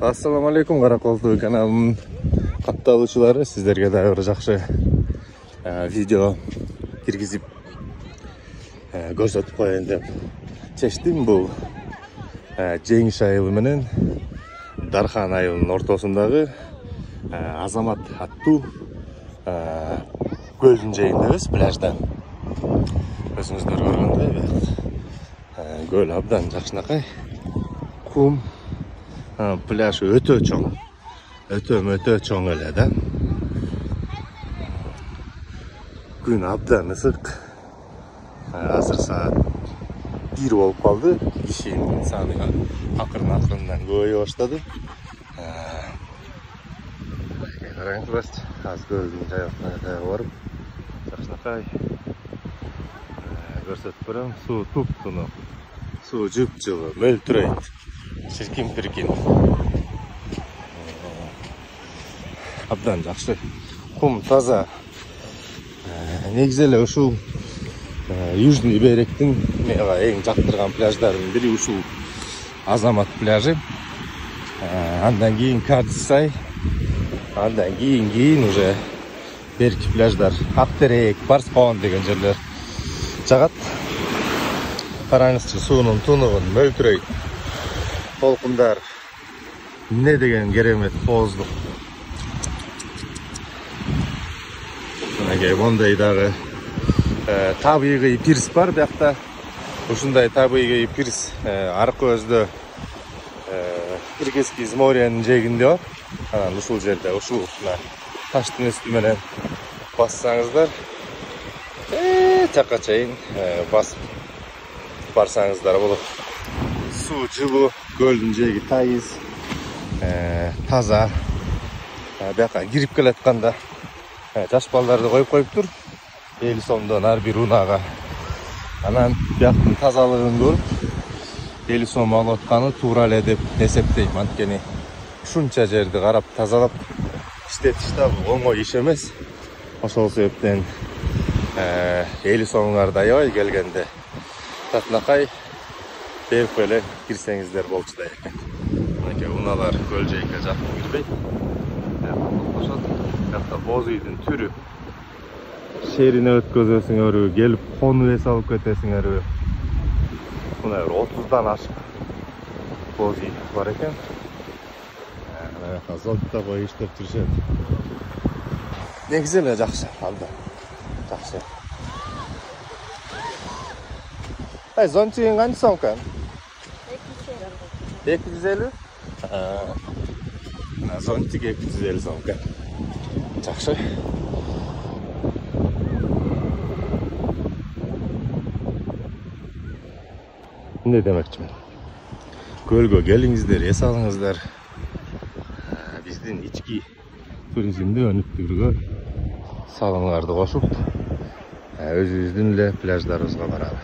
Assalamu alaikum Караколтуу каналынын катталуучулары, сиздерге да бир жакшы видео киргизип көрсөтүп коеюн деп чечтим. Бул Жеңиш айылы менен Дархан айылынын ортосундагы Азамат аттуу көлдүн жээгиндебиз, пляжда. Өзүңүздөр көргөндөй көл абдан жакшынакай, кум, пляж өтө чоң, өтө чоң эле да. Күн абдан ысык. Азыр саат 1 болуп калды. Кишинин саны акырын-акырындан көбөйө баштады. Караңыздар, азыр көлдүн жайыгына барып, жакшынакай көрсөтүп берем. Суу туп-туну, суу жып-жылы, мөлтүрөйт, чиркин-пиркин. Абдан жакшы. Кум таза. Негизи эле ушул Южный берегтин мага эң жактырган пляждардын бири ушул Азамат пляжы. Андан кийин Кадысай, андан кийин уже берки пляждар, Актерек, Барскон деген жерлер жагат. Караңызчы, суунун тунугун мөлтүрөйт. Толкундар эмне деген керемет кооздук. Мынакей мондай дагы табигый пирс бар биякта. Ушундай табигый пирс аркы өздө Кыргызский из морянын жээгинде бар. Анан ушул жерде ушул таштын үстү менен бассаңыздар, жакка чейин басып барсаңыздар болот. Суу жылуу, көлдүн жээги тайыз, таза. Бияка кирип келатканда жаш балдарды коюп коюптур. 50 сомдон ар бир унаага. Анан бияктын тазалыгын көрүп 50 сом алып атканы туура эле деп эсептейм. Анткени ушунча жерди карап тазалап иштетиш да оңой иш эмес. Ошол себептен 50 сомуңарды аябай келгенде татынакай берип эле кирсеңиздер болчу да экен. Мынакей унаалар көл жээкке жакын кирбейт. Бияқта боз үйдүн түрү. Шерине өткөзөсүңөр, келип кону эс алып кетесиңер. Мына 30дан ашык боз үй бар экен. Зонтта коюп иштеп жүрүшөт. Негизи эле жакшы, абдан жакшы. Зонтигиң канча сом экен? 250. Зонтик 250 сом экен. Жакшы. Эмне демекчимин? Көлгө келиңиздер, эс алыңыздар. Биздин ички туризмди өнүктүрүүгө салымыңарды кошуп, өзүбүздүн эле пляждарыбызга баралы.